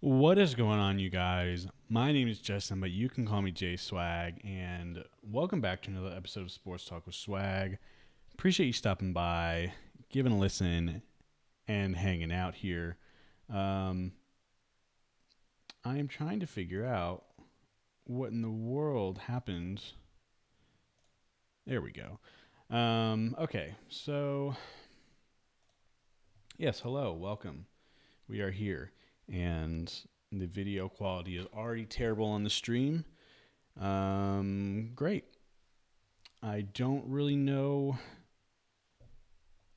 What is going on, you guys? My name is Justin, but you can call me J Swag, and welcome back to another episode of Sports Talk with Swag. Appreciate you stopping by, giving a listen, and hanging out here. Um, I am trying to figure out what in the world happened. There we go. Okay, so yes, hello, welcome. We are here, and the video quality is already terrible on the stream. Great. I don't really know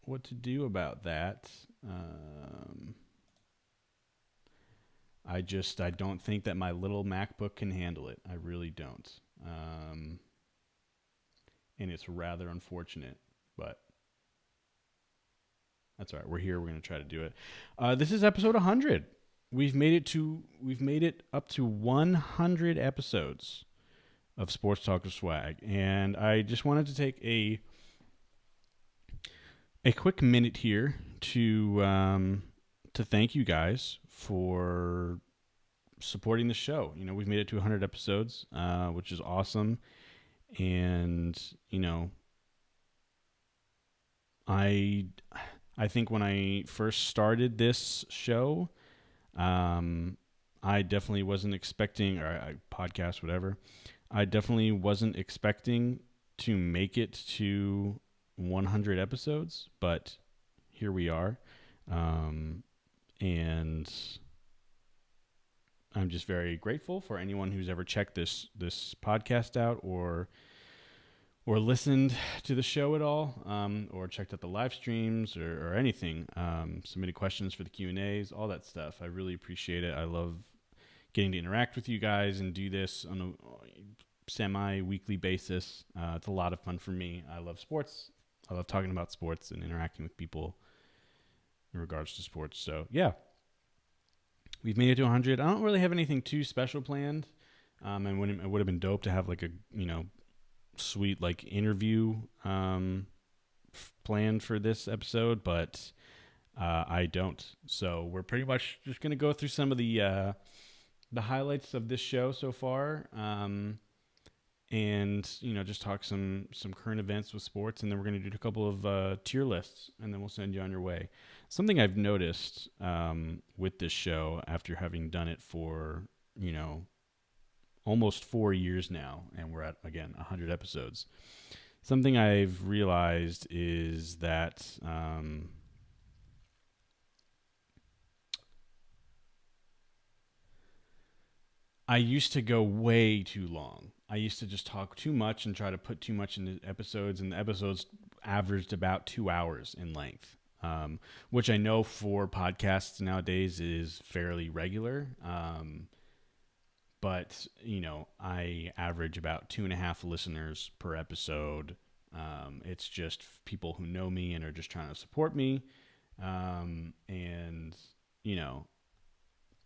what to do about that. Um, I don't think that my little MacBook can handle it. I really don't. Um, and it's rather unfortunate, but that's all right. We're here. We're gonna try to do it. This is episode 100. We've made it up to 100 episodes of Sports Talk with Swag, and I just wanted to take a quick minute here to thank you guys for supporting the show. You know, we've made it to 100 episodes, which is awesome, and you know, I I think when I first started this show, um, I definitely wasn't expecting, or podcast, whatever. I definitely wasn't expecting to make it to 100 episodes, but here we are. Um, and I'm just very grateful for anyone who's ever checked this podcast out or listened to the show at all, or checked out the live streams or anything. Submitted questions for the Q&As, all that stuff. I really appreciate it. I love getting to interact with you guys and do this on a semi-weekly basis. It's a lot of fun for me. I love sports. I love talking about sports and interacting with people in regards to sports. So, yeah, we've made it to 100. I don't really have anything too special planned. And it would have been dope to have like a, sweet like interview planned for this episode, but I don't. So we're pretty much just going to go through some of the highlights of this show so far. And just talk some current events with sports, and then we're going to do a couple of tier lists, and then we'll send you on your way. Something I've noticed with this show, after having done it for almost 4 years now, and we're at again 100 episodes. Something I've realized is that I used to go way too long. I used to just talk too much and try to put too much into episodes, and the episodes averaged about 2 hours in length, which I know for podcasts nowadays is fairly regular. But, I average about 2.5 listeners per episode. It's just people who know me and are just trying to support me. And,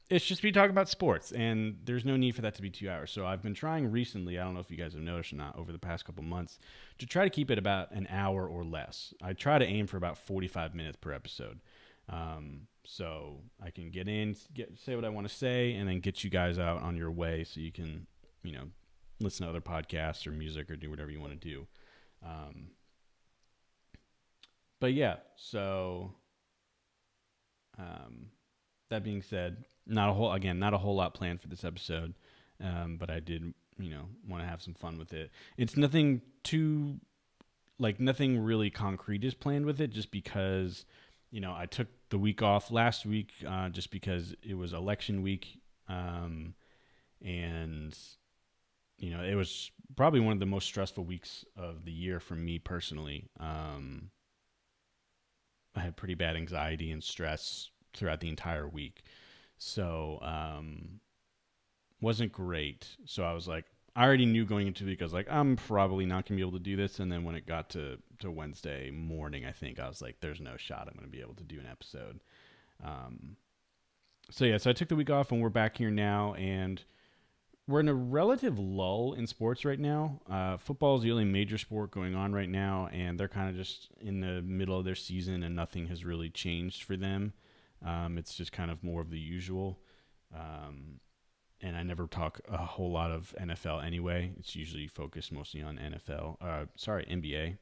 it's just me talking about sports, and there's no need for that to be 2 hours. So I've been trying recently, I don't know if you guys have noticed or not, over the past couple months, to try to keep it about an hour or less. I try to aim for about 45 minutes per episode. So I can get in, say what I want to say, and then get you guys out on your way so you can, listen to other podcasts or music or do whatever you want to do. But yeah, so that being said, not a whole lot planned for this episode, but I did, want to have some fun with it. It's nothing too, nothing really concrete is planned with it, just because, I took the week off last week, just because it was election week, and it was probably one of the most stressful weeks of the year for me personally. I had pretty bad anxiety and stress throughout the entire week. So, wasn't great. So I was like, I already knew going into the week, I was like, I'm probably not going to be able to do this. And then when it got to Wednesday morning, I think I was like, there's no shot I'm going to be able to do an episode. So I took the week off, and we're back here now, and we're in a relative lull in sports right now. Football is the only major sport going on right now, and they're kind of just in the middle of their season, and nothing has really changed for them. It's just kind of more of the usual. And I never talk a whole lot of NFL anyway. It's usually focused mostly on NBA.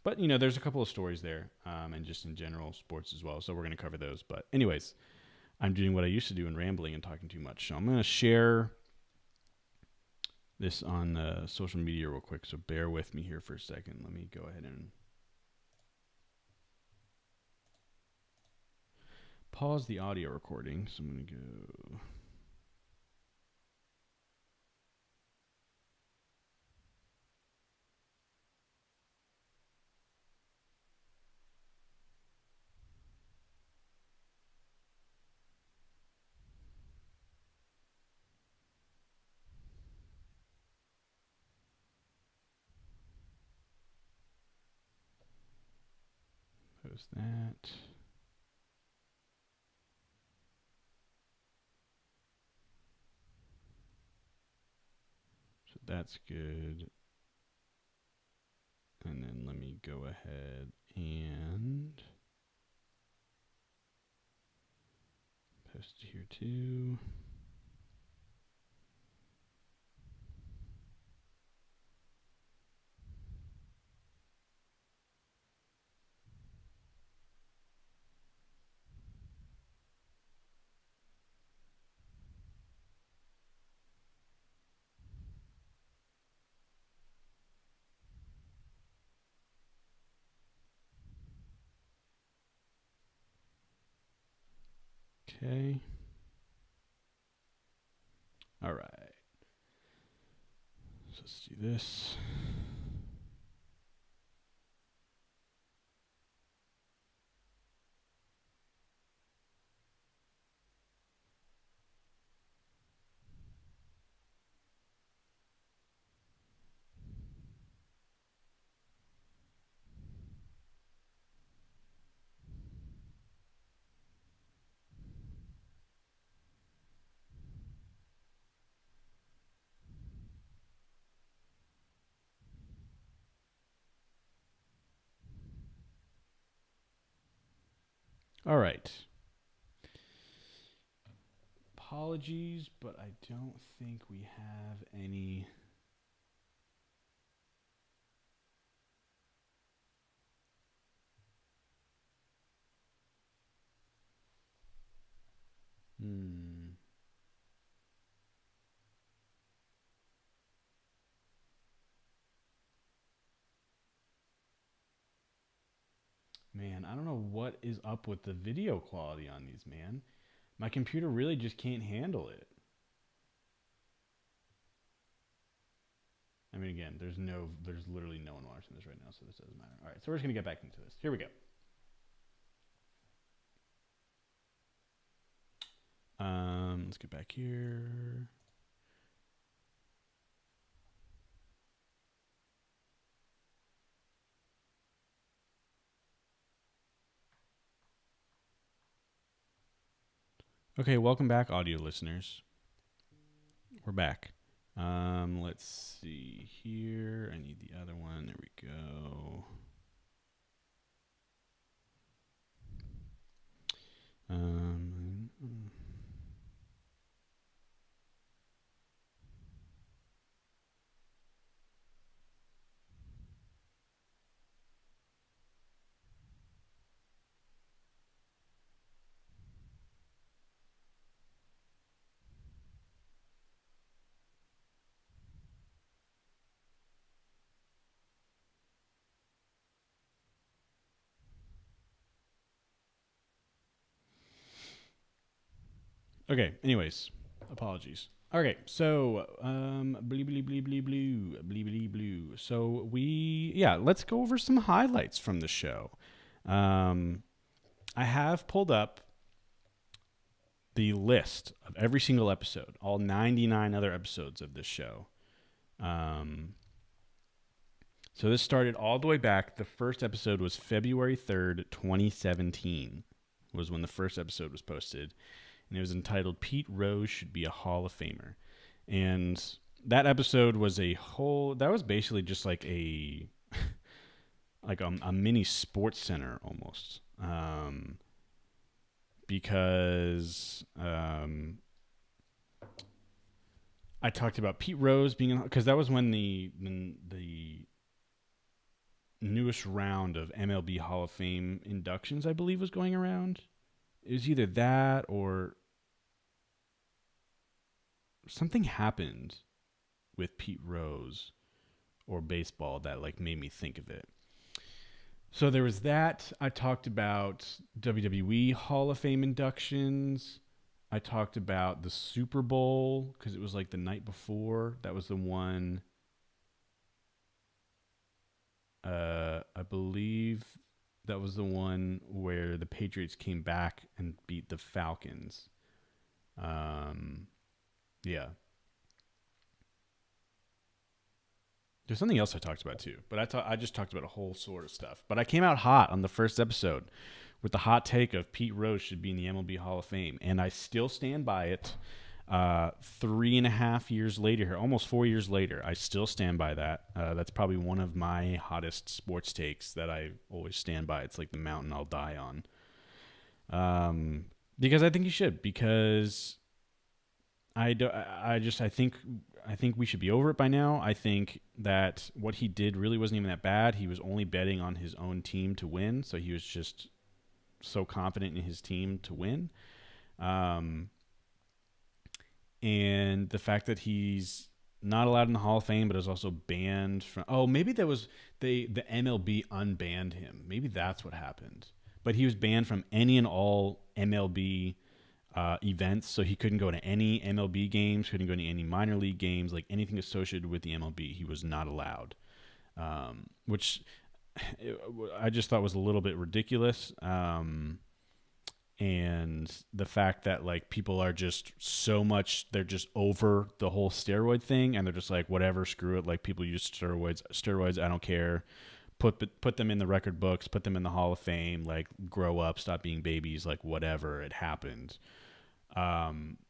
But there's a couple of stories there, and just in general sports as well. So we're going to cover those. But anyways, I'm doing what I used to do and rambling and talking too much. So I'm going to share this on social media real quick. So bear with me here for a second. Let me go ahead and pause the audio recording. So I'm going to go. Post that. So that's good. And then let me go ahead and post it here too. Okay. All right. So let's do this. All right. Apologies, but I don't think we have any. Man, I don't know what is up with the video quality on these, man. My computer really just can't handle it. I mean, again, there's literally no one watching this right now, so this doesn't matter. All right, so we're just gonna get back into this. Here we go. Let's get back here. Okay, welcome back, audio listeners. We're back. Let's see here. I need the other one. There we go. Okay, anyways, apologies. Okay, so blue. So let's go over some highlights from the show. I have pulled up the list of every single episode, all 99 other episodes of this show. So this started all the way back. The first episode was February 3rd, 2017, was when the first episode was posted. And it was entitled Pete Rose Should Be a Hall of Famer. And that episode was that was basically just like a mini sports center almost. because I talked about Pete Rose being, because that was when the newest round of MLB Hall of Fame inductions, I believe, was going around. It was either that or something happened with Pete Rose or baseball that like made me think of it. So there was that. I talked about WWE Hall of Fame inductions. I talked about the Super Bowl because it was like the night before. That was the one. I believe that was the one where the Patriots came back and beat the Falcons. Yeah. There's something else I talked about too, but I just talked about a whole sort of stuff. But I came out hot on the first episode with the hot take of Pete Rose should be in the MLB Hall of Fame, and I still stand by it. 3.5 years later, almost 4 years later, I still stand by that. That's probably one of my hottest sports takes that I always stand by. It's like the mountain I'll die on. Because I think you should. Because I think we should be over it by now. I think that what he did really wasn't even that bad. He was only betting on his own team to win, so he was just so confident in his team to win. And the fact that he's not allowed in the Hall of Fame, but is also banned from. Oh, maybe that was the MLB unbanned him. Maybe that's what happened. But he was banned from any and all MLB events, so he couldn't go to any MLB games, couldn't go to any minor league games, like anything associated with the MLB. He was not allowed, which I just thought was a little bit ridiculous. And the fact that like people are just so much, they're just over the whole steroid thing, and they're just like, whatever, screw it. Like people use steroids. I don't care. Put them in the record books, put them in the Hall of Fame, like grow up, stop being babies, like whatever, it happened.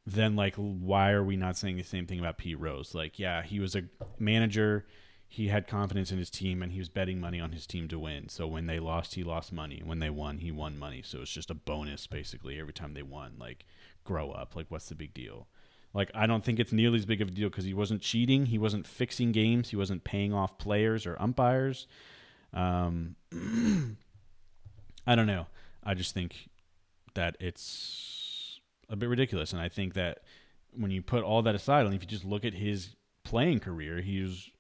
Then like, why are we not saying the same thing about Pete Rose? Like, yeah, he was a manager. He had confidence in his team, and he was betting money on his team to win. So when they lost, he lost money. When they won, he won money. So it's just a bonus, basically, every time they won. Like, grow up. Like, what's the big deal? Like, I don't think it's nearly as big of a deal because he wasn't cheating. He wasn't fixing games. He wasn't paying off players or umpires. I don't know. I just think that it's a bit ridiculous. And I think that when you put all that aside, and if you just look at his playing career, he is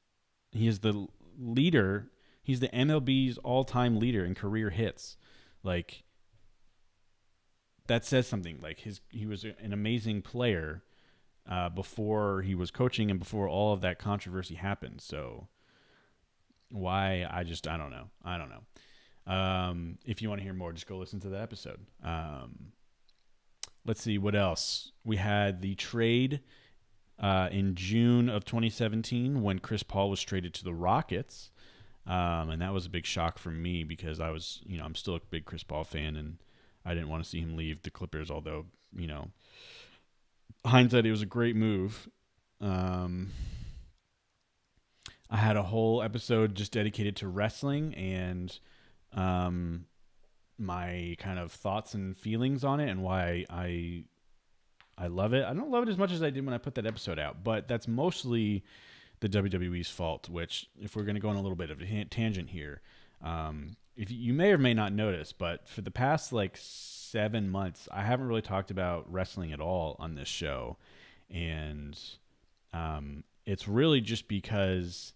the leader. He's the MLB's all-time leader in career hits. Like, that says something. Like, he was an amazing player before he was coaching and before all of that controversy happened. So why? I don't know. If you want to hear more, just go listen to the episode. Let's see what else. We had the trade in June of 2017 when Chris Paul was traded to the Rockets. And that was a big shock for me because I was, I'm still a big Chris Paul fan, and I didn't want to see him leave the Clippers, although, hindsight, it was a great move. I had a whole episode just dedicated to wrestling and my kind of thoughts and feelings on it and why I love it. I don't love it as much as I did when I put that episode out, but that's mostly the WWE's fault, which, if we're going to go on a little bit of a tangent here, if you may or may not notice, but for the past like 7 months, I haven't really talked about wrestling at all on this show. And it's really just because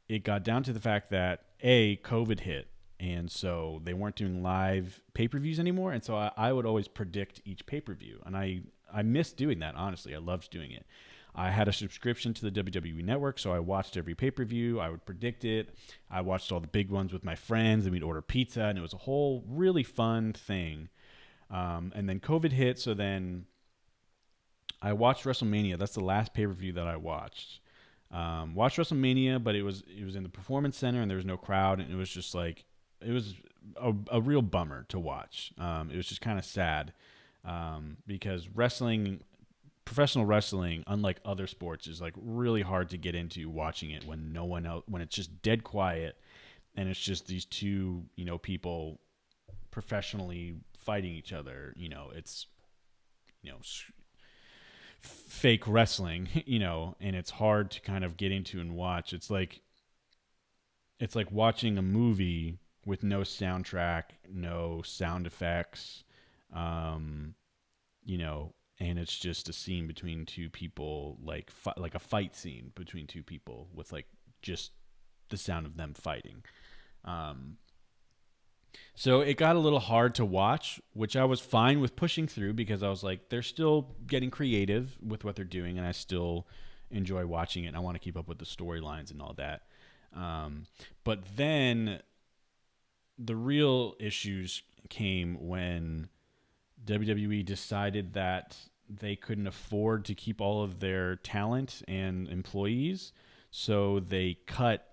it got down to the fact that COVID hit, and so they weren't doing live pay-per-views anymore. And so I would always predict each pay-per-view, and I missed doing that. Honestly, I loved doing it. I had a subscription to the WWE Network, so I watched every pay-per-view. I would predict it. I watched all the big ones with my friends, and we'd order pizza, and it was a whole really fun thing. And then COVID hit, so then I watched WrestleMania. That's the last pay-per-view that I watched. Watched WrestleMania, but it was in the Performance Center, and there was no crowd, and it was just like, it was a real bummer to watch. It was just kind of sad because professional wrestling, unlike other sports, is like really hard to get into watching it when no one else, when it's just dead quiet, and it's just these two, people professionally fighting each other. It's, fake wrestling, and it's hard to kind of get into and watch. It's like watching a movie with no soundtrack, no sound effects, um, and it's just a scene between two people, like a fight scene between two people with like just the sound of them fighting. Um, so it got a little hard to watch, which I was fine with pushing through because I was like, they're still getting creative with what they're doing, and I still enjoy watching it. And I want to keep up with the storylines and all that. But then the real issues came when WWE decided that they couldn't afford to keep all of their talent and employees, so they cut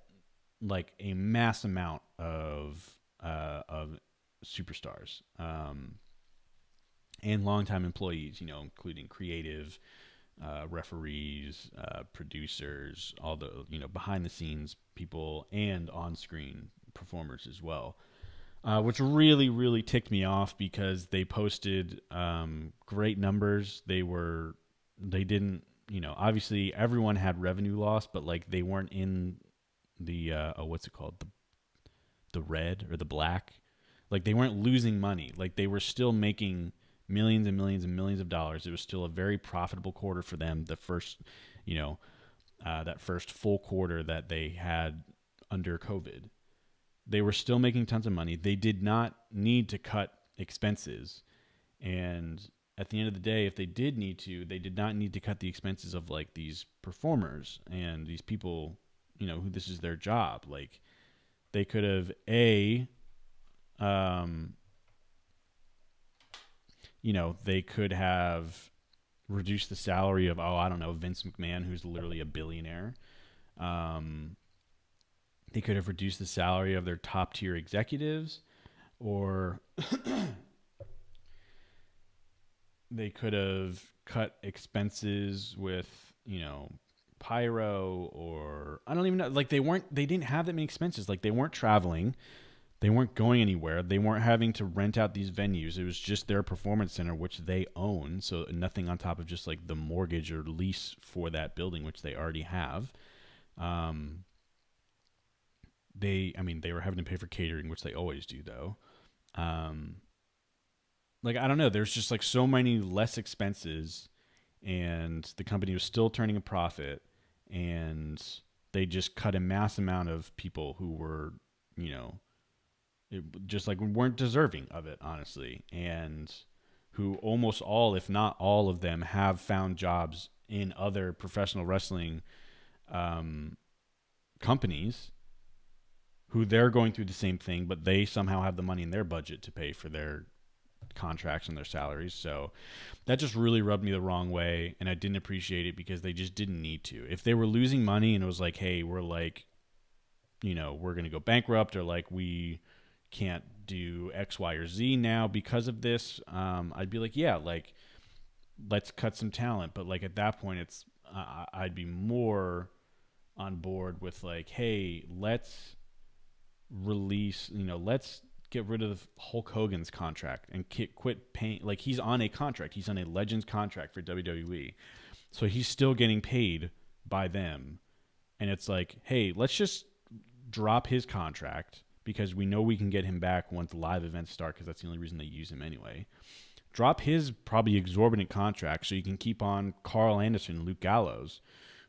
like a mass amount of superstars and longtime employees, including creative, referees, producers, all the behind the scenes people, and on screen performers as well. Which really, really ticked me off because they posted great numbers. They didn't, obviously everyone had revenue loss, but like they weren't in the what's it called, the red or the black. Like they weren't losing money. Like they were still making millions and millions and millions of dollars. It was still a very profitable quarter for them. The first, that first full quarter that they had under COVID. They were still making tons of money. They did not need to cut expenses. And at the end of the day, if they did need to, they did not need to cut the expenses of like these performers and these people, who this is their job. Like they could have they could have reduced the salary of, I don't know, Vince McMahon, who's literally a billionaire. They could have reduced the salary of their top tier executives, or they could have cut expenses with, pyro, or I don't even know. Like they didn't have that many expenses. Like they weren't traveling. They weren't going anywhere. They weren't having to rent out these venues. It was just their performance center, which they own. So nothing on top of just like the mortgage or lease for that building, which they already have. They were having to pay for catering, which they always do though. Like, I don't know. There's just like so many less expenses, and the company was still turning a profit, and they just cut a mass amount of people who were, just like weren't deserving of it, honestly. And who almost all, if not all of them, have found jobs in other professional wrestling companies, who they're going through the same thing, but they somehow have the money in their budget to pay for their contracts and their salaries. So that just really rubbed me the wrong way, and I didn't appreciate it because they just didn't need to. If they were losing money and it was like, hey, we're like, we're going to go bankrupt, or like we can't do X, Y, or Z now because of this, I'd be like, yeah, like let's cut some talent. But like at that point, it's I'd be more on board with like, hey, let's release, let's get rid of Hulk Hogan's contract and quit paying. Like he's on a contract. He's on a Legends contract for WWE. So he's still getting paid by them. And it's like, hey, let's just drop his contract because we know we can get him back once live events start, because that's the only reason they use him anyway. Drop his probably exorbitant contract so you can keep on Carl Anderson and Luke Gallows,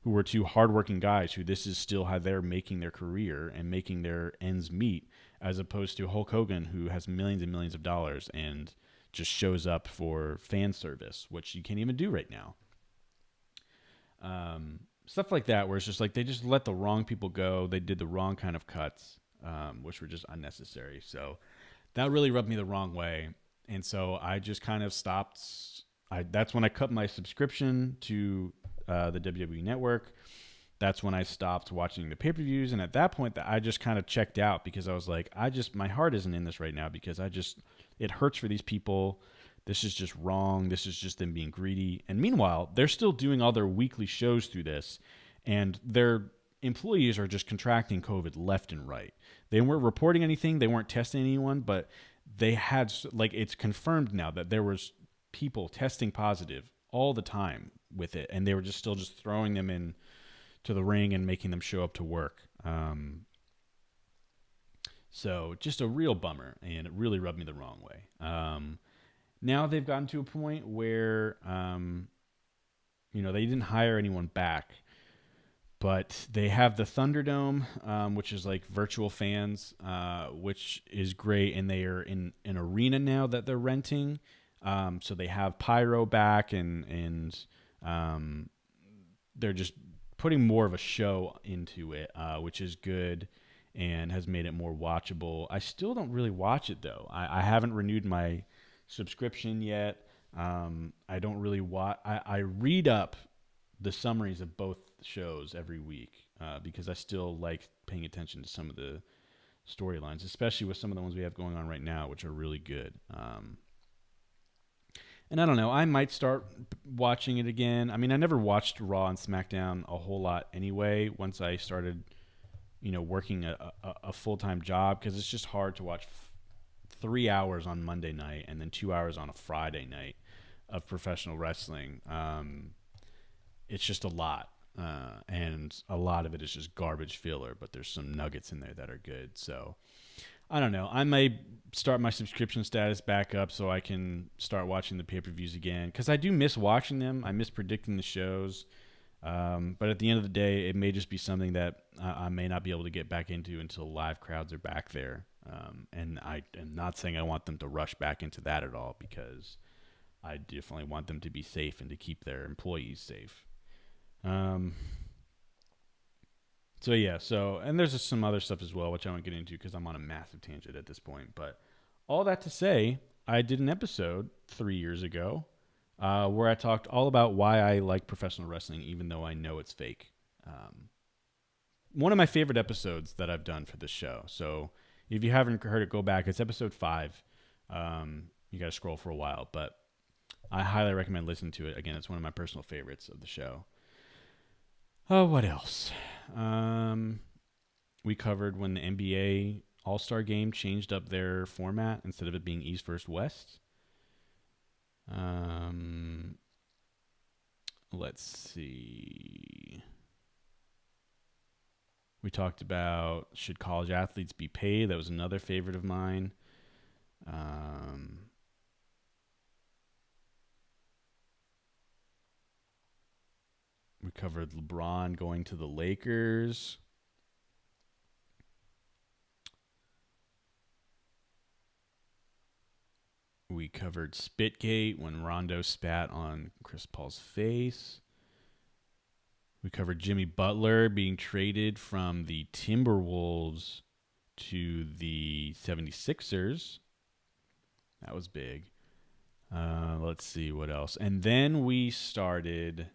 who were two hardworking guys who this is still how they're making their career and making their ends meet, as opposed to Hulk Hogan, who has millions and millions of dollars and just shows up for fan service, which you can't even do right now. Stuff like that, where it's just like they just let the wrong people go. They did the wrong kind of cuts, which were just unnecessary. So that really rubbed me the wrong way. And so I just kind of stopped. That's when I cut my subscription to the WWE Network. That's when I stopped watching the pay-per-views. And at that point, I just kind of checked out, because I was like, my heart isn't in this right now, because it hurts for these people. This is just wrong. This is just them being greedy. And meanwhile, they're still doing all their weekly shows through this, and they're employees are just contracting COVID left and right. They weren't reporting anything. They weren't testing anyone, but they had, like, it's confirmed now that there was people testing positive all the time with it, and they were just still just throwing them in to the ring and making them show up to work. So just a real bummer, and it really rubbed me the wrong way. Now they've gotten to a point where, they didn't hire anyone back, but they have the Thunderdome, which is like virtual fans, which is great. And they are in an arena now that they're renting. So they have pyro back, and they're just putting more of a show into it, which is good and has made it more watchable. I still don't really watch it, though. I haven't renewed my subscription yet. I don't really watch. I read up the summaries of both shows every week because I still like paying attention to some of the storylines, especially with some of the ones we have going on right now, which are really good. And I don't know, I might start watching it again. I mean, I never watched Raw and SmackDown a whole lot anyway once I started, working a full-time job, because it's just hard to watch 3 hours on Monday night and then 2 hours on a Friday night of professional wrestling. It's just a lot. And a lot of it is just garbage filler, but there's some nuggets in there that are good. So I don't know. I may start my subscription status back up so I can start watching the pay-per-views again, because I do miss watching them. I miss predicting the shows. But at the end of the day, it may just be something that I may not be able to get back into until live crowds are back there. And I am not saying I want them to rush back into that at all, because I definitely want them to be safe and to keep their employees safe. And there's just some other stuff as well, which I won't get into because I'm on a massive tangent at this point. But all that to say, I did an episode 3 years ago where I talked all about why I like professional wrestling, even though I know it's fake. One of my favorite episodes that I've done for this show. So if you haven't heard it, go back. It's episode 5. You got to scroll for a while, but I highly recommend listening to it. Again, it's one of my personal favorites of the show. Oh, what else? We covered when the NBA All-Star Game changed up their format instead of it being East versus West. Let's see. We talked about, should college athletes be paid? That was another favorite of mine. We covered LeBron going to the Lakers. We covered Spitgate when Rondo spat on Chris Paul's face. We covered Jimmy Butler being traded from the Timberwolves to the 76ers. That was big. Let's see what else. And then we started...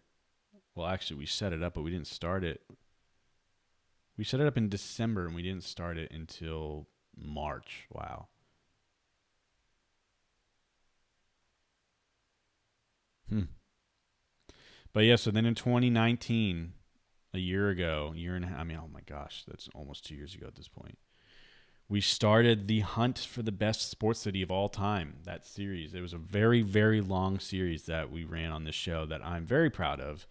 Well, actually, we set it up, but we didn't start it. We set it up in December, and we didn't start it until March. Wow. But yeah, so then in 2019, a year and a half, I mean, oh my gosh, that's almost 2 years ago at this point, we started the hunt for the best sports city of all time, that series. It was a very, very long series that we ran on this show that I'm very proud of.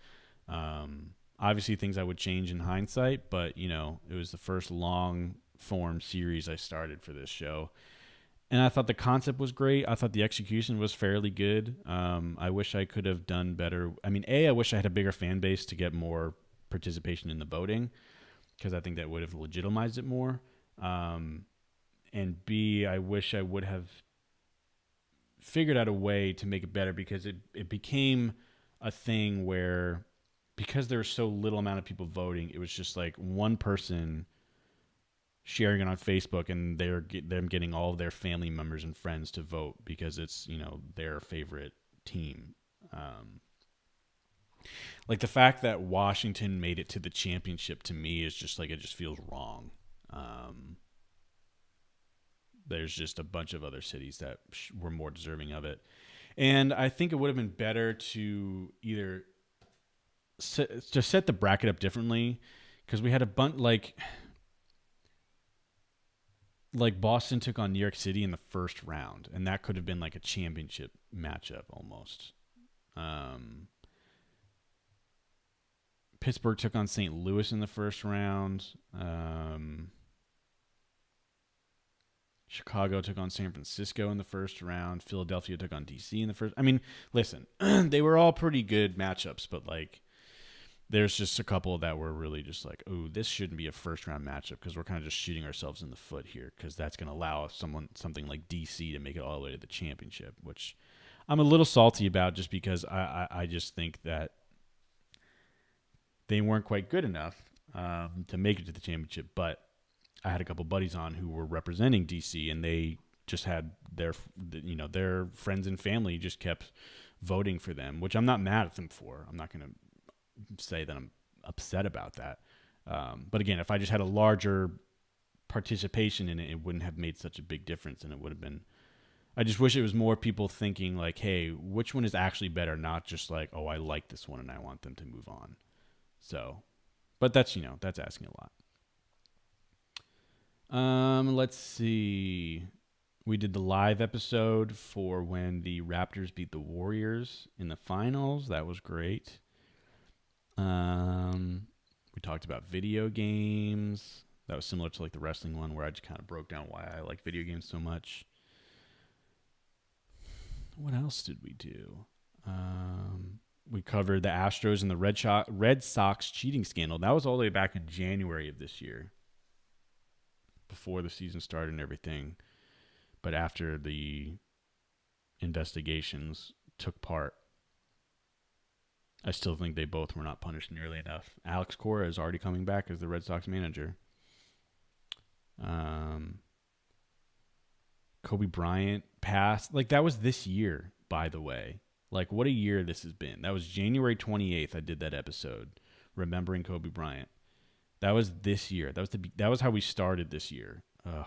Obviously things I would change in hindsight, but it was the first long form series I started for this show. And I thought the concept was great. I thought the execution was fairly good. I wish I could have done better. I mean, I wish I had a bigger fan base to get more participation in the voting, because I think that would have legitimized it more. And B, I wish I would have figured out a way to make it better, because it became a thing where, because there was so little amount of people voting, it was just like one person sharing it on Facebook, and them getting all of their family members and friends to vote because it's their favorite team. Like the fact that Washington made it to the championship, to me, is just like, it just feels wrong. There's just a bunch of other cities that were more deserving of it, and I think it would have been better to either set the bracket up differently, because we had a bunch like Boston took on New York City in the first round, and that could have been like a championship matchup almost. Um, Pittsburgh took on St. Louis in the first round. Chicago took on San Francisco in the first round. Philadelphia took on DC in the first. I mean, listen, they were all pretty good matchups, but like there's just a couple that were really just like, oh, this shouldn't be a first round matchup because we're kind of just shooting ourselves in the foot here because that's going to allow something like DC to make it all the way to the championship, which I'm a little salty about just because I just think that they weren't quite good enough to make it to the championship. But I had a couple buddies on who were representing DC, and they just had their friends and family just kept voting for them, which I'm not mad at them for. I'm not going to say that I'm upset about that. But again, if I just had a larger participation in it, it wouldn't have made such a big difference, and it would have been. I just wish it was more people thinking like, hey, which one is actually better, not just like, oh, I like this one and I want them to move on. So, but that's asking a lot. Let's see. We did the live episode for when the Raptors beat the Warriors in the finals. That was great. We talked about video games. That was similar to like the wrestling one where I just kind of broke down why I like video games so much. What else did we do? We covered the Astros and the Red Sox cheating scandal. That was all the way back in January of this year, before the season started and everything. But after the investigations took part, I still think they both were not punished nearly enough. Alex Cora is already coming back as the Red Sox manager. Kobe Bryant passed. Like, that was this year, by the way. Like, what a year this has been. That was January 28th. I did that episode, remembering Kobe Bryant. That was this year. That was how we started this year. Ugh.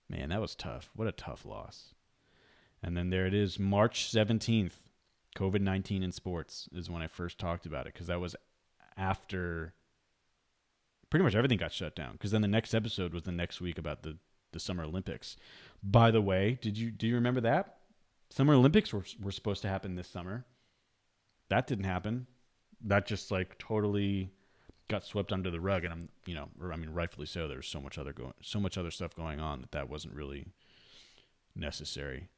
Man, that was tough. What a tough loss. And then there it is, March 17th. COVID-19 in sports is when I first talked about it, because that was after pretty much everything got shut down. Because then the next episode was the next week about the Summer Olympics. By the way, do you remember that? Summer Olympics were supposed to happen this summer. That didn't happen. That just like totally got swept under the rug, and rightfully so. There's so much other stuff going on that wasn't really necessary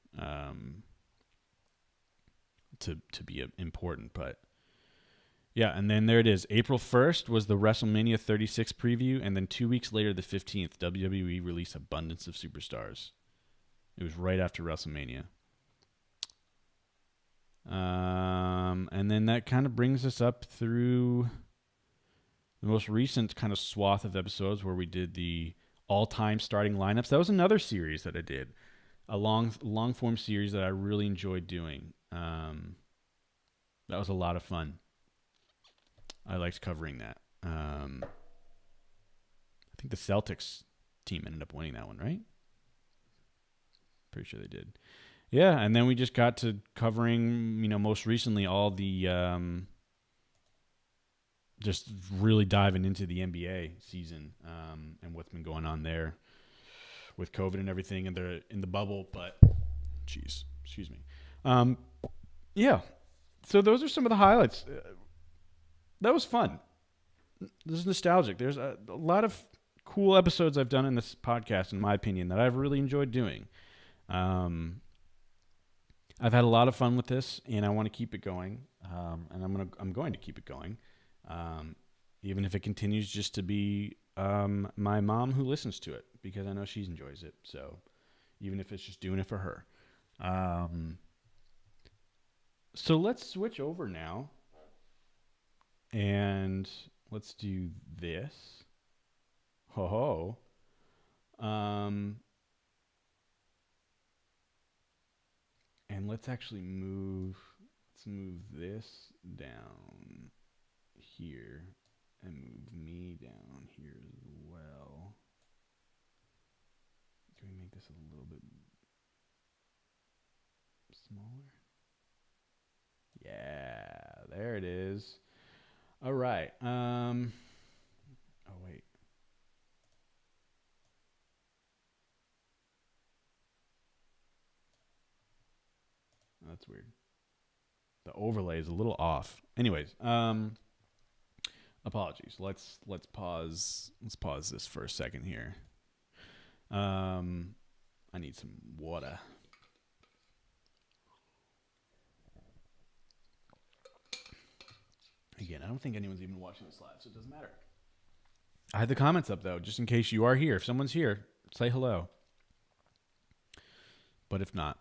to be important. But yeah, and then there it is. April 1st was the WrestleMania 36 preview, and then 2 weeks later, the 15th, WWE released Abundance of Superstars. It was right after WrestleMania. And then that kind of brings us up through the most recent kind of swath of episodes where we did the all-time starting lineups. That was another series that I did, a long-form series that I really enjoyed doing. That was a lot of fun. I liked covering that. I think the Celtics team ended up winning that one, right? Pretty sure they did. Yeah, and then we just got to covering, most recently all the just really diving into the NBA season and what's been going on there with COVID and everything, and they're in the bubble. But, excuse me. Yeah, so those are some of the highlights. That was fun. This is nostalgic. There's a lot of cool episodes I've done in this podcast, in my opinion, that I've really enjoyed doing. I've had a lot of fun with this, and I want to keep it going. And I'm going to keep it going, even if it continues just to be my mom who listens to it, because I know she enjoys it. So even if it's just doing it for her. So let's switch over now, and let's do this. Ho ho. And let's actually move this down here and move me down here as well. Can we make this a little bit smaller? Yeah, there it is. All right. that's weird. The overlay is a little off. Anyways, apologies. Let's pause. Let's pause this for a second here. I need some water. Again, I don't think anyone's even watching this live, so it doesn't matter. I had the comments up, though, just in case you are here. If someone's here, say hello. But if not,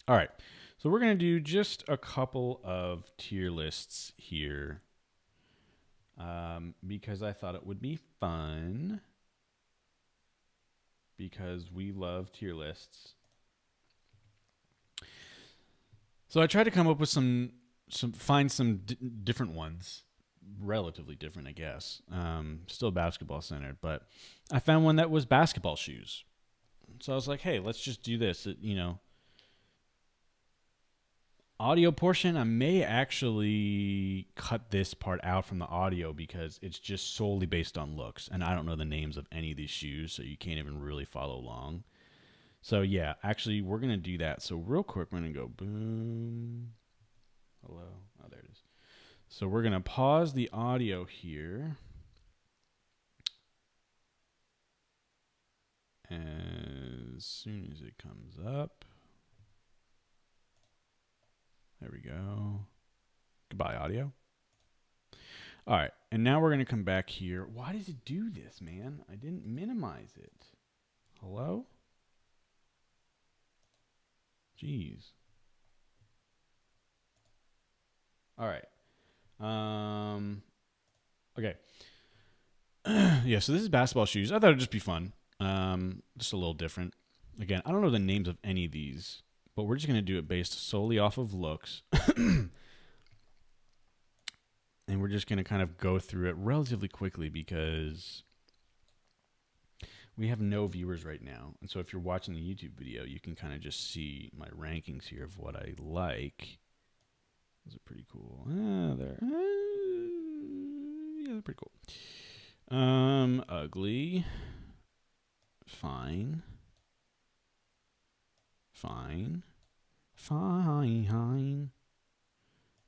all right. So we're going to do just a couple of tier lists here because I thought it would be fun because we love tier lists. So I tried to come up with find some different ones, relatively different, I guess. Still basketball centered, but I found one that was basketball shoes. So I was like, hey, let's just do this. Audio portion, I may actually cut this part out from the audio because it's just solely based on looks, and I don't know the names of any of these shoes, so you can't even really follow along. So yeah, actually, we're going to do that. So real quick, we're going to go boom. Hello. Oh, there it is. So we're going to pause the audio here. As soon as it comes up. There we go. Goodbye, audio. All right, and now we're going to come back here. Why does it do this, man? I didn't minimize it. Hello? Jeez. All right. Okay. Yeah, so this is basketball shoes. I thought it'd just be fun. Just a little different. Again, I don't know the names of any of these, but we're just going to do it based solely off of looks. And we're just going to kind of go through it relatively quickly because we have no viewers right now. And so if you're watching the YouTube video, you can kind of just see my rankings here of what I like. Those are pretty cool. Yeah, they're pretty cool. Ugly. Fine. Fine. Fine.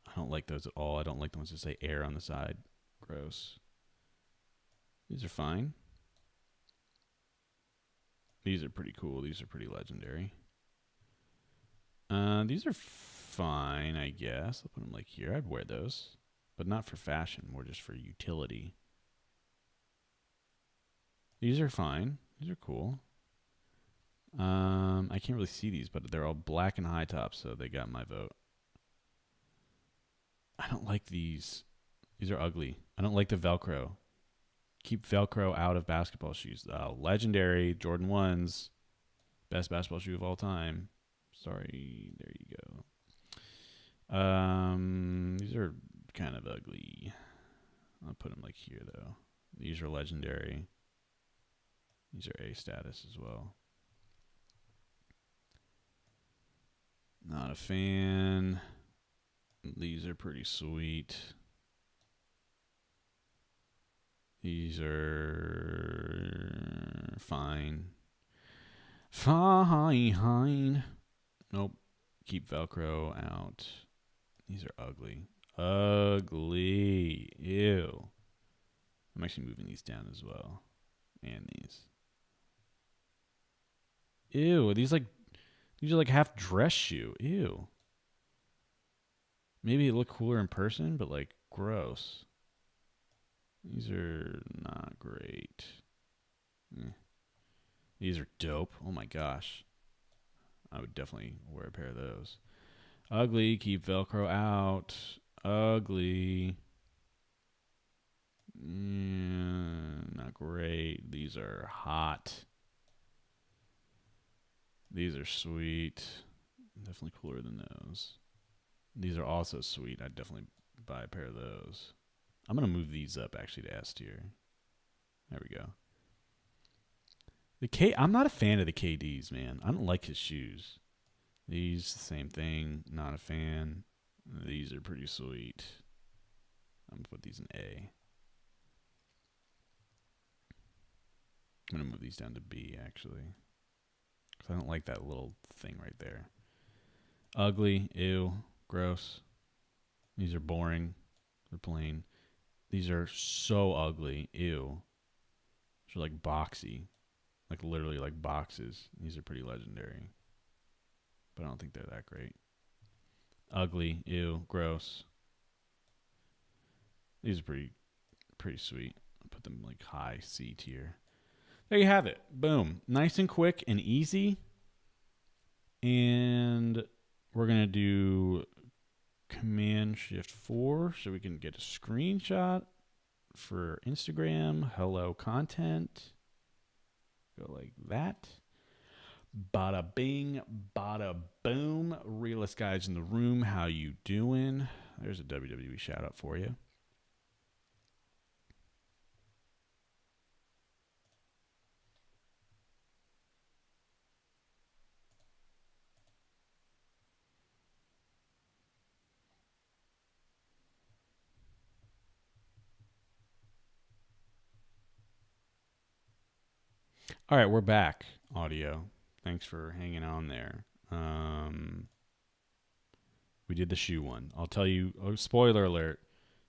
I don't like those at all. I don't like the ones that say air on the side. Gross. These are fine. These are pretty cool. These are pretty legendary. These are fine, I guess. I'll put them like here. I'd wear those, but not for fashion, more just for utility. These are fine. These are cool. I can't really see these, but they're all black and high tops, so they got my vote. I don't like these. These are ugly. I don't like the Velcro. Keep Velcro out of basketball shoes. Legendary Jordan 1s. Best basketball shoe of all time. Sorry. There you go. These are kind of ugly. I'll put them like here, though. These are legendary. These are A status as well. Not a fan. These are pretty sweet. These are fine. Fine. Nope. Keep Velcro out. These are ugly. Ugly. Ew. I'm actually moving these down as well. And these. Ew. These are like half dress shoe. Ew. Maybe it look cooler in person, but like gross. These are not great. These are dope. Oh my gosh. I would definitely wear a pair of those. Ugly. Keep Velcro out. Ugly. Not great. These are hot. These are sweet. Definitely cooler than those. These are also sweet. I'd definitely buy a pair of those. I'm going to move these up actually to S tier. There we go. I'm not a fan of the KDs, man. I don't like his shoes. These, the same thing. Not a fan. These are pretty sweet. I'm going to put these in A. I'm going to move these down to B, actually. Because I don't like that little thing right there. Ugly. Ew. Gross. These are boring. They're plain. These are so ugly. Ew. These are like boxy. Like literally like boxes. These are pretty legendary. But I don't think they're that great. Ugly. Ew. Gross. These are pretty sweet. I'll put them like high C tier. There you have it. Boom. Nice and quick and easy. And we're going to do Command Shift 4 so we can get a screenshot for Instagram. Hello content. Go like that. Bada bing, bada boom. Realest guys in the room, how you doing? There's a WWE shout out for you. All right, we're back. Audio. Thanks for hanging on there. We did the shoe one. I'll tell you, spoiler alert,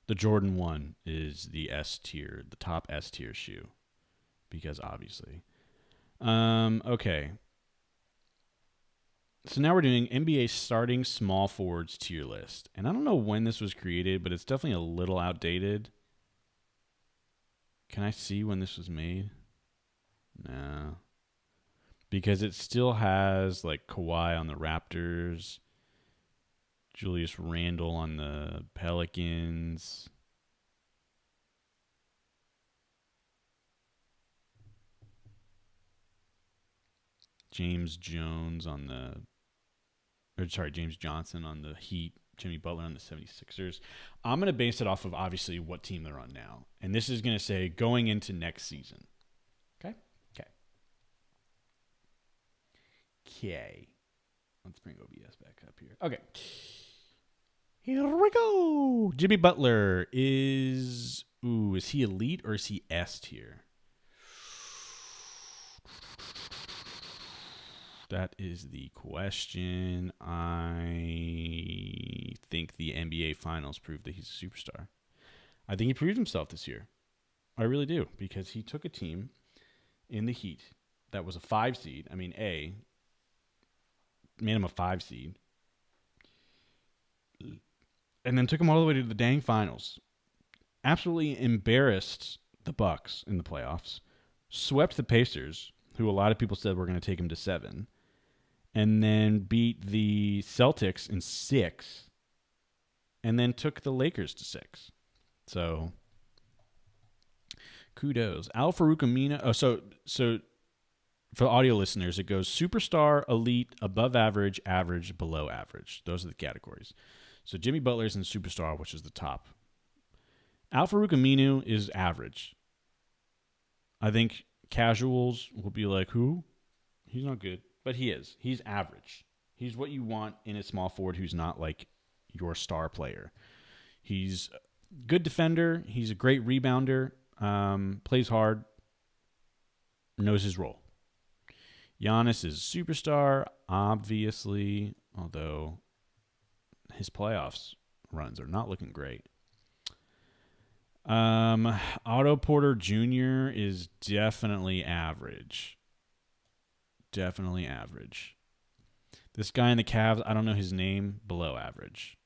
the Jordan 1 is the S tier, the top S tier shoe. Because obviously. Okay. So now we're doing NBA starting small forwards tier list. And I don't know when this was created, but it's definitely a little outdated. Can I see when this was made? No. Because it still has like Kawhi on the Raptors, Julius Randle on the Pelicans. James Johnson on the Heat, Jimmy Butler on the 76ers. I'm going to base it off of obviously what team they're on now. And this is going to say going into next season. Okay? Okay. Let's bring OBS back up here. Okay. Here we go. Jimmy Butler is he elite or is he S tier? That is the question. I think the NBA Finals proved that he's a superstar. I think he proved himself this year. I really do, because he took a team in the Heat that was a 5 seed. I mean, made him a 5 seed. And then took him all the way to the dang finals. Absolutely embarrassed the Bucks in the playoffs. Swept the Pacers, who a lot of people said were going to take him to 7. And then beat the Celtics in 6. And then took the Lakers to 6. So, kudos. Al Farouk Amina. Oh, so for audio listeners, it goes superstar, elite, above average, average, below average. Those are the categories. So Jimmy Butler's in superstar, which is the top. Al Farouk Aminu is average. I think casuals will be like, who? He's not good. But he is. He's average. He's what you want in a small forward who's not like your star player. He's a good defender. He's a great rebounder. Plays hard. Knows his role. Giannis is a superstar, obviously, although his playoffs runs are not looking great. Otto Porter Jr. is definitely average. Definitely average. This guy in the Cavs, I don't know his name, below average.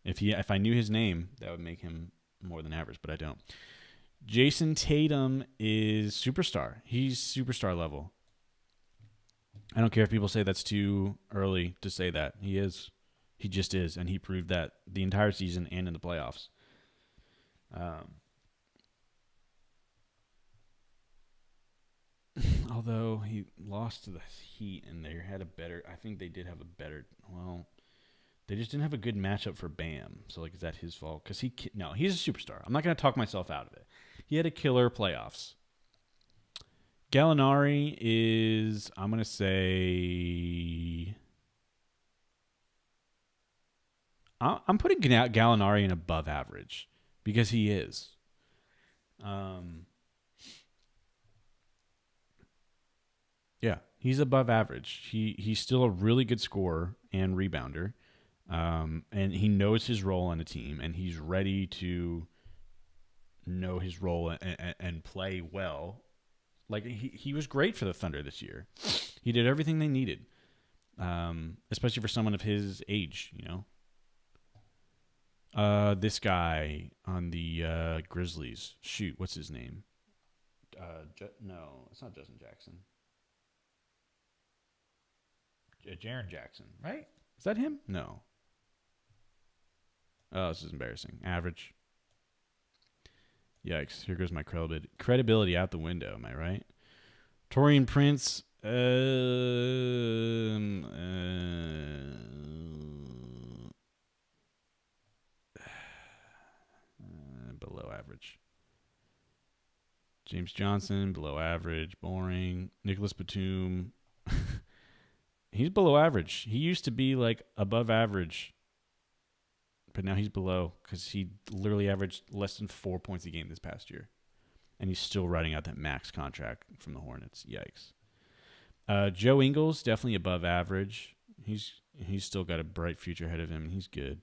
If I knew his name, that would make him more than average, but I don't. Jason Tatum is superstar. He's superstar level. I don't care if people say that's too early to say that. He is. He just is, and he proved that the entire season and in the playoffs. Although he lost to the Heat, and they had a better. I think they did have a better. Well, they just didn't have a good matchup for Bam. So, like, is that his fault? Because he's a superstar. I'm not going to talk myself out of it. He had a killer playoffs. Gallinari is, I'm going to say I'm putting Gallinari in above average because he is. Yeah, he's above average. He's still a really good scorer and rebounder, and he knows his role on the team, and he's ready to know his role and play well. Like he was great for the Thunder this year. He did everything they needed, especially for someone of his age. This guy on the Grizzlies. Shoot, what's his name? No, it's not Justin Jackson. Jaren Jackson, right? Is that him? No. Oh, this is embarrassing. Average. Yikes. Here goes my credibility out the window. Am I right? Torian Prince. Below average. James Johnson, below average. Boring. Nicholas Batum. He's below average. He used to be like above average, but now he's below because he literally averaged less than 4 points a game this past year. And he's still riding out that max contract from the Hornets. Yikes. Joe Ingles, definitely above average. He's still got a bright future ahead of him, and he's good.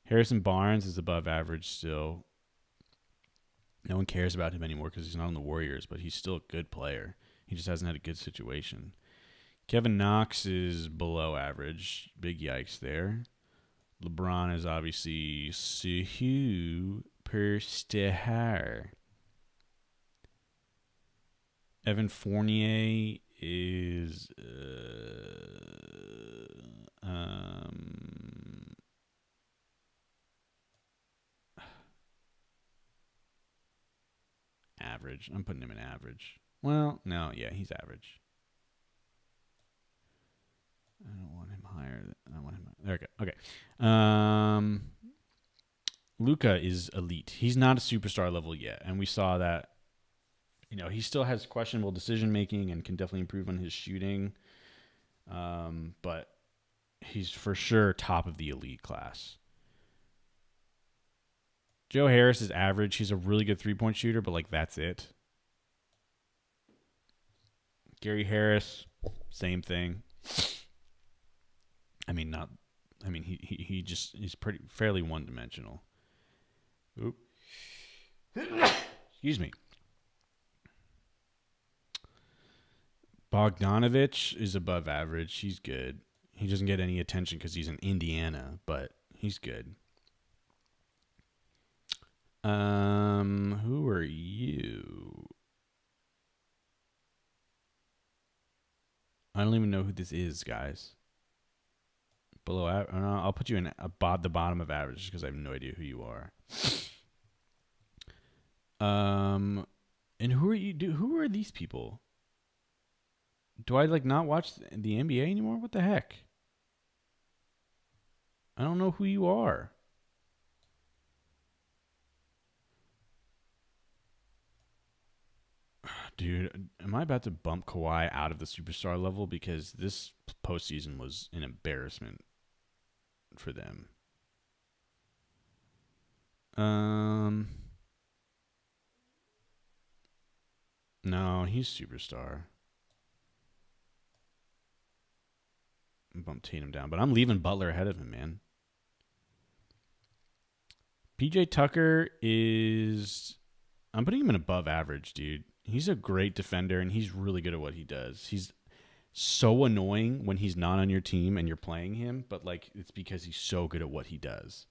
Harrison Barnes is above average still. No one cares about him anymore because he's not on the Warriors, but he's still a good player. He just hasn't had a good situation. Kevin Knox is below average. Big yikes there. LeBron is obviously superstar. Evan Fournier is average. I'm putting him in average. Well, no, yeah, he's average. I don't want him higher. I want him. There we go. Okay. Luka is elite. He's not a superstar level yet, and we saw that. He still has questionable decision making and can definitely improve on his shooting. But he's for sure top of the elite class. Joe Harris is average. He's a really good 3-point shooter, but that's it. Gary Harris, same thing. He's fairly one-dimensional. Oop. Excuse me. Bogdanovich is above average. He's good. He doesn't get any attention because he's in Indiana, but he's good. Who are you? I don't even know who this is, guys. Below average. I'll put you in the bottom of average because I have no idea who you are. And who are you? Who are these people? Do I not watch the NBA anymore? What the heck? I don't know who you are. Dude, am I about to bump Kawhi out of the superstar level? Because this postseason was an embarrassment for them. No, he's superstar. Bump Tatum down, but I'm leaving Butler ahead of him, man. PJ Tucker I'm putting him in above average, dude. He's a great defender, and he's really good at what he does. He's so annoying when he's not on your team and you're playing him, but it's because he's so good at what he does.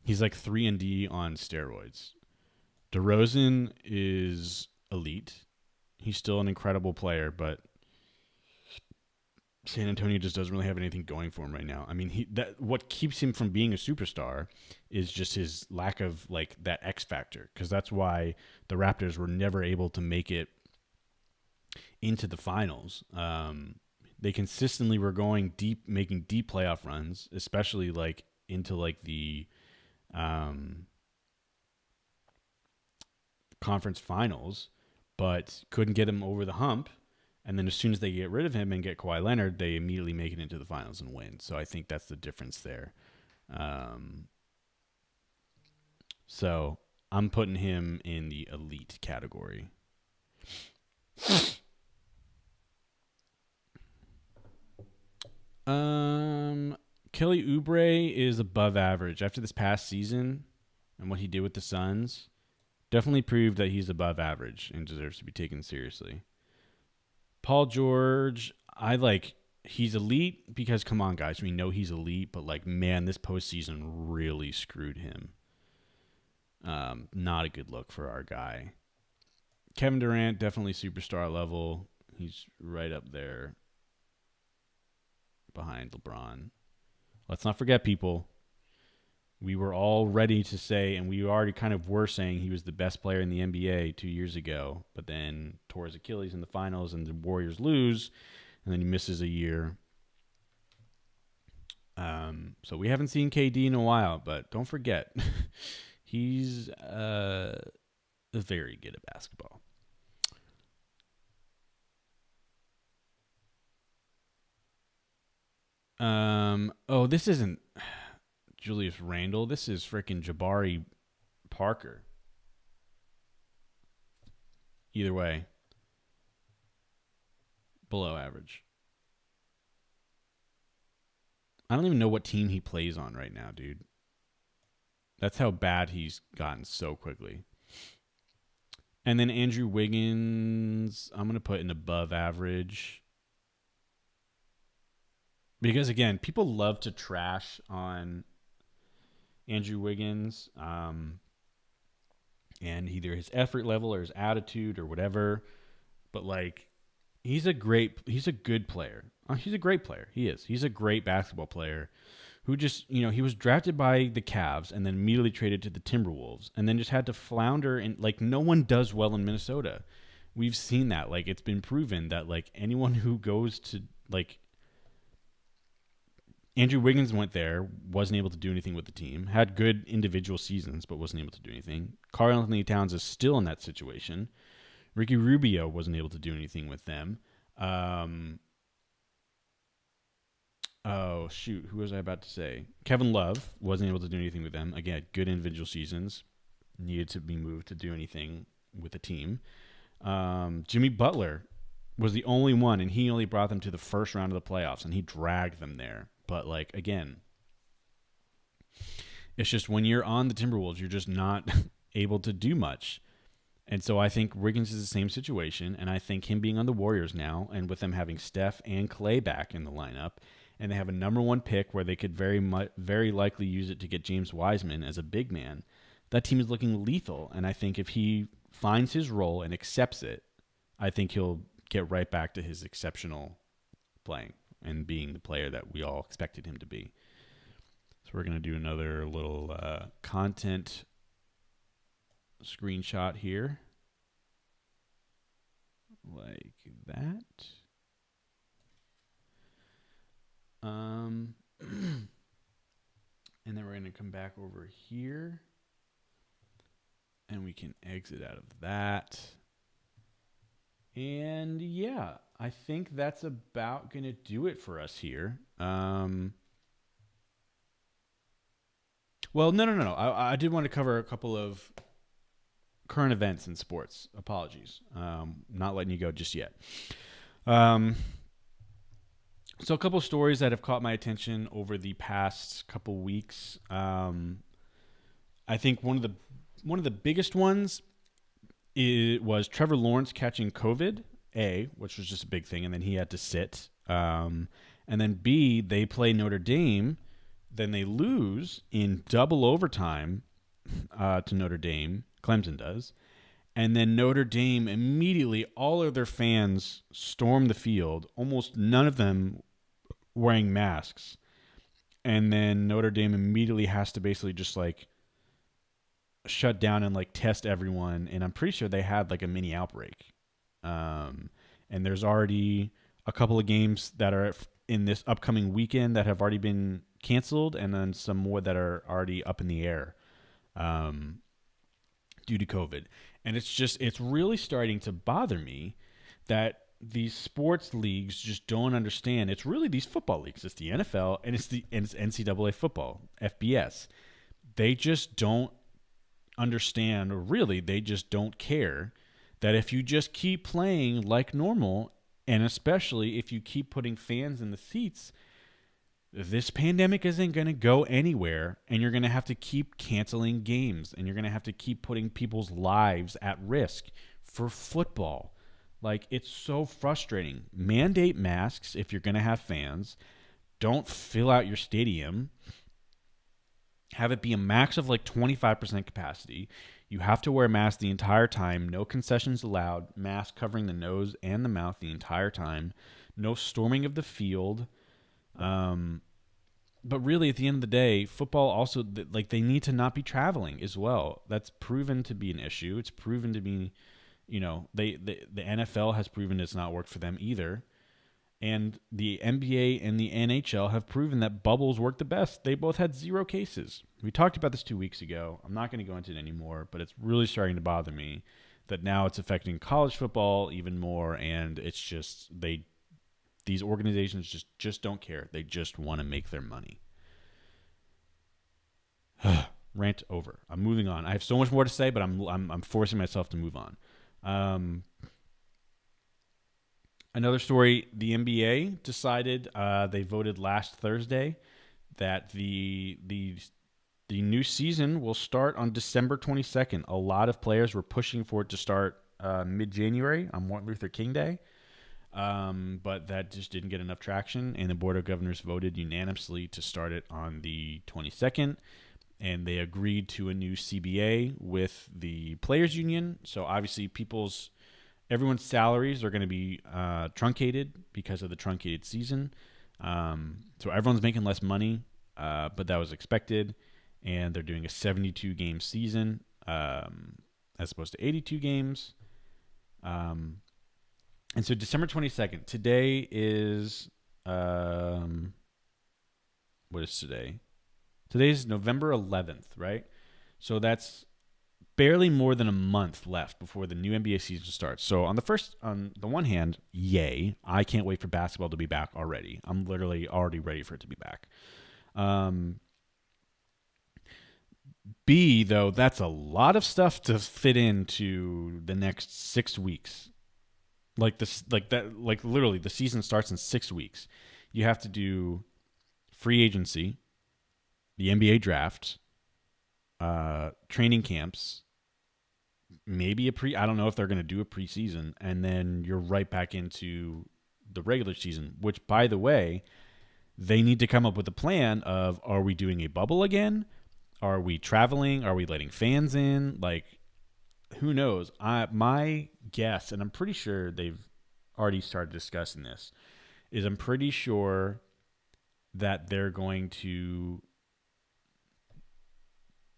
He's 3-and-D on steroids. DeRozan is elite. He's still an incredible player, but San Antonio just doesn't really have anything going for him right now. I mean, what keeps him from being a superstar is just his lack of that X factor, because that's why the Raptors were never able to make it into the finals. They consistently were going deep, making deep playoff runs, especially into the conference finals, but couldn't get him over the hump. And then as soon as they get rid of him and get Kawhi Leonard, they immediately make it into the finals and win. So I think that's the difference there. So I'm putting him in the elite category. Kelly Oubre is above average after this past season and what he did with the Suns. Definitely proved that he's above average and deserves to be taken seriously. Paul George, he's elite because, come on, guys, we know he's elite, but man, this postseason really screwed him. Not a good look for our guy. Kevin Durant, definitely superstar level. He's right up there behind LeBron. Let's not forget, people. We were all ready to say, and we already kind of were saying he was the best player in the NBA 2 years ago, but then tore his Achilles in the finals and the Warriors lose, and then he misses a year. So we haven't seen KD in a while, but don't forget, he's very good at basketball. This isn't Julius Randle. This is freaking Jabari Parker. Either way, below average. I don't even know what team he plays on right now, dude. That's how bad he's gotten so quickly. And then Andrew Wiggins, I'm going to put in above average. Because, again, people love to trash on Andrew Wiggins and either his effort level or his attitude or whatever. But, he's a good player. He's a great player. He is. He's a great basketball player who just, he was drafted by the Cavs and then immediately traded to the Timberwolves and then just had to flounder. And, no one does well in Minnesota. We've seen that. It's been proven that, anyone who goes to, Andrew Wiggins went there, wasn't able to do anything with the team, had good individual seasons, but wasn't able to do anything. Karl-Anthony Towns is still in that situation. Ricky Rubio wasn't able to do anything with them. Who was I about to say? Kevin Love wasn't able to do anything with them. Again, good individual seasons, needed to be moved to do anything with the team. Jimmy Butler was the only one, and he only brought them to the first round of the playoffs, and he dragged them there. But, again, it's just when you're on the Timberwolves, you're just not able to do much. And so I think Wiggins is the same situation, and I think him being on the Warriors now, and with them having Steph and Clay back in the lineup, and they have a number one pick where they could very likely use it to get James Wiseman as a big man, that team is looking lethal. And I think if he finds his role and accepts it, I think he'll get right back to his exceptional playing and being the player that we all expected him to be. So we're going to do another little content screenshot here. Like that. And then we're going to come back over here. And we can exit out of that. And yeah, I think that's about going to do it for us here. Well, no. I did want to cover a couple of current events in sports. Apologies. Not letting you go just yet. So a couple of stories that have caught my attention over the past couple weeks. I think one of the biggest ones was Trevor Lawrence catching COVID, which was just a big thing, and then he had to sit. And then B, they play Notre Dame, then they lose in double overtime to Notre Dame. Clemson does. And then Notre Dame immediately, all of their fans storm the field, almost none of them wearing masks. And then Notre Dame immediately has to basically just shut down and test everyone. And I'm pretty sure they had a mini outbreak. And there's already a couple of games that are in this upcoming weekend that have already been canceled, and then some more that are already up in the air due to COVID. And it's really starting to bother me that these sports leagues just don't understand. It's really these football leagues. It's the NFL and it's NCAA football, FBS. They just don't understand, or really, they just don't care that if you just keep playing like normal, and especially if you keep putting fans in the seats, this pandemic isn't going to go anywhere, and you're going to have to keep canceling games, and you're going to have to keep putting people's lives at risk for football. Like, it's so frustrating. Mandate masks if you're going to have fans. Don't fill out your stadium. Have it be a max of like 25% capacity. You have to wear a mask the entire time. No concessions allowed. Mask covering the nose and the mouth the entire time. No storming of the field. But really, at the end of the day, football also, like, they need to not be traveling as well. That's proven to be an issue. It's proven to be, the NFL has proven it's not worked for them either. And the NBA and the NHL have proven that bubbles work the best. They both had 0 cases. We talked about this 2 weeks ago. I'm not going to go into it anymore, but it's really starting to bother me that now it's affecting college football even more. And it's just, these organizations just don't care. They just want to make their money. Rant over. I'm moving on. I have so much more to say, but I'm forcing myself to move on. Another story, the NBA decided, they voted last Thursday that the new season will start on December 22nd. A lot of players were pushing for it to start mid-January on Martin Luther King Day, but that just didn't get enough traction, and the Board of Governors voted unanimously to start it on the 22nd, and they agreed to a new CBA with the Players Union. So obviously everyone's salaries are going to be truncated because of the truncated season. So everyone's making less money, but that was expected. And they're doing a 72-game season as opposed to 82 games. And so December 22nd, today is, what is today? Today's November 11th, right? So that's barely more than a month left before the new NBA season starts. So on the one hand, yay! I can't wait for basketball to be back already. I'm literally already ready for it to be back. B, though, that's a lot of stuff to fit into the next 6 weeks. Literally, the season starts in 6 weeks. You have to do free agency, the NBA draft, training camps, maybe I don't know if they're going to do a preseason, and then you're right back into the regular season, which, by the way, they need to come up with a plan of, are we doing a bubble again? Are we traveling? Are we letting fans in? Like, who knows? My guess, and I'm pretty sure they've already started discussing this, is I'm pretty sure that they're going to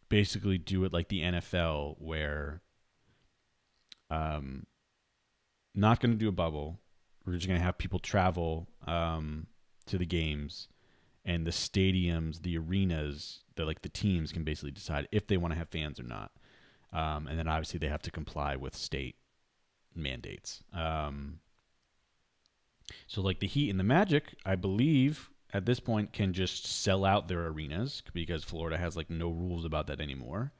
basically do it like the NFL, where not going to do a bubble. We're just going to have people travel to the games, and the stadiums, the arenas, the teams can basically decide if they want to have fans or not. And then obviously they have to comply with state mandates. So like the Heat and the Magic, I believe at this point can just sell out their arenas because Florida has like no rules about that anymore.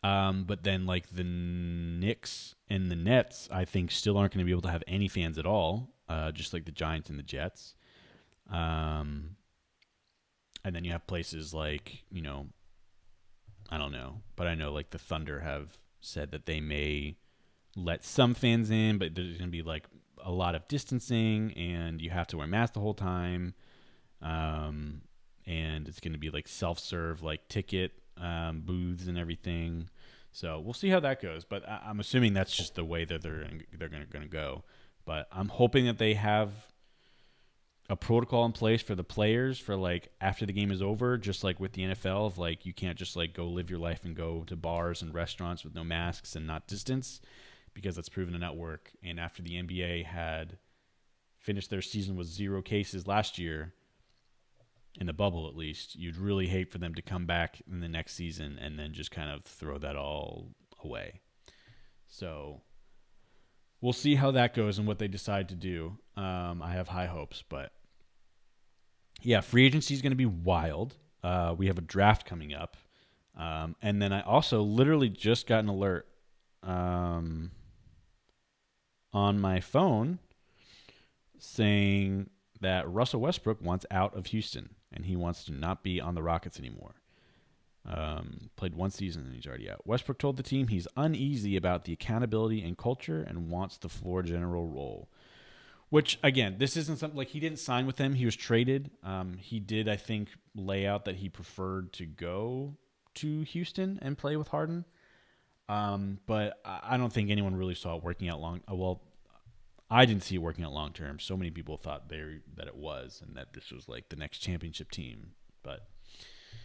But then like the Knicks and the Nets, I think still aren't going to be able to have any fans at all, just like the Giants and the Jets. And then you have places like, I don't know, but I know like the Thunder have said that they may let some fans in, but there's going to be like a lot of distancing and you have to wear masks the whole time. And it's going to be like self-serve, like ticket booths and everything. So we'll see how that goes. But I'm assuming that's just the way that they're going to go. But I'm hoping that they have a protocol in place for the players for like after the game is over, just like with the NFL, of like you can't just like go live your life and go to bars and restaurants with no masks and not distance, because that's proven to not work. And after the NBA had finished their season with 0 cases last year, in the bubble at least, you'd really hate for them to come back in the next season and then just kind of throw that all away. So we'll see how that goes and what they decide to do. I have high hopes, but yeah, free agency is going to be wild. We have a draft coming up. And then I also literally just got an alert on my phone saying that Russell Westbrook wants out of Houston and he wants to not be on the Rockets anymore. Played one season and he's already out. Westbrook told the team he's uneasy about the accountability and culture and wants the floor general role. Which, again, this isn't something like he didn't sign with them. He was traded. He did, I think, lay out that he preferred to go to Houston and play with Harden. But I don't think anyone really saw it working out long. Well, I didn't see it working out long term. So many people thought that it was and that this was like the next championship team. But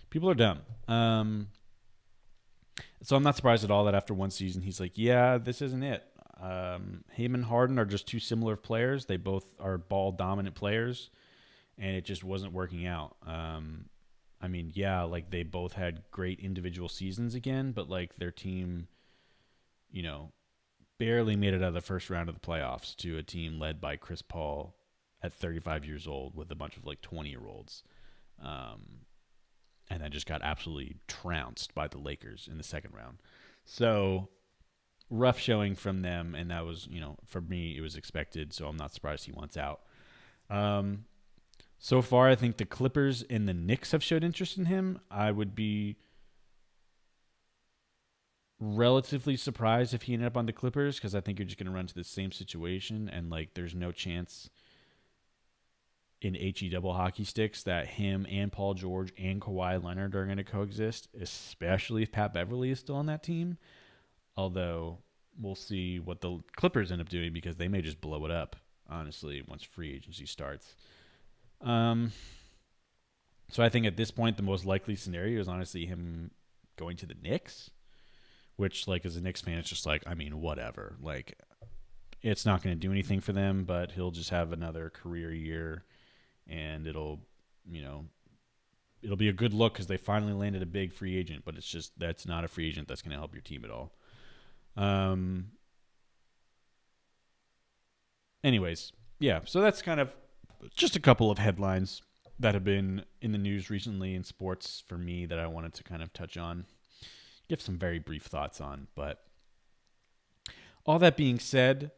people are dumb. So I'm not surprised at all that after one season, he's like, yeah, this isn't it. Him and Harden are just two similar players. They both are ball dominant players, and it just wasn't working out. I mean, yeah, like they both had great individual seasons again, but like their team, barely made it out of the first round of the playoffs to a team led by Chris Paul at 35 years old with a bunch of like 20-year-olds. And then just got absolutely trounced by the Lakers in the second round. So rough showing from them, and that was, for me, it was expected, so I'm not surprised he wants out. So far, I think the Clippers and the Knicks have showed interest in him. I would be relatively surprised if he ended up on the Clippers because I think you're just going to run into the same situation, and like there's no chance in HE double hockey sticks that him and Paul George and Kawhi Leonard are going to coexist, especially if Pat Beverly is still on that team. Although we'll see what the Clippers end up doing because they may just blow it up, honestly, once free agency starts. So I think at this point, the most likely scenario is honestly him going to the Knicks, which, like, as a Knicks fan, it's just like, I mean, whatever. Like, it's not going to do anything for them, but he'll just have another career year, and it'll be a good look because they finally landed a big free agent, but it's just that's not a free agent that's going to help your team at all. Anyways, yeah, so that's kind of just a couple of headlines that have been in the news recently in sports for me that I wanted to kind of touch on, give some very brief thoughts on. But all that being said,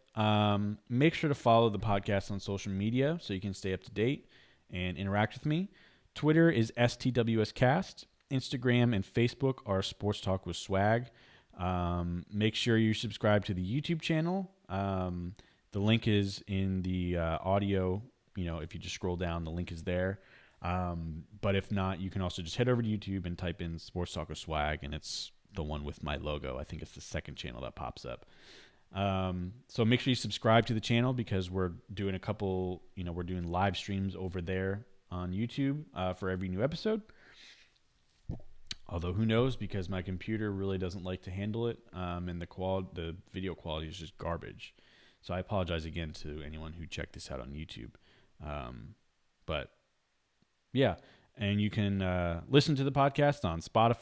make sure to follow the podcast on social media so you can stay up to date and interact with me. Twitter is STWScast. Instagram and Facebook are Sports Talk with Swag. Make sure you subscribe to the YouTube channel. The link is in the audio. If you just scroll down, the link is there. But if not, you can also just head over to YouTube and type in Sports Talk with Swag, and it's the one with my logo. I think it's the second channel that pops up. So make sure you subscribe to the channel because we're doing we're doing live streams over there on YouTube for every new episode. Although who knows, because my computer really doesn't like to handle it, and the video quality is just garbage. So I apologize again to anyone who checked this out on YouTube. But yeah, and you can listen to the podcast on Spotify,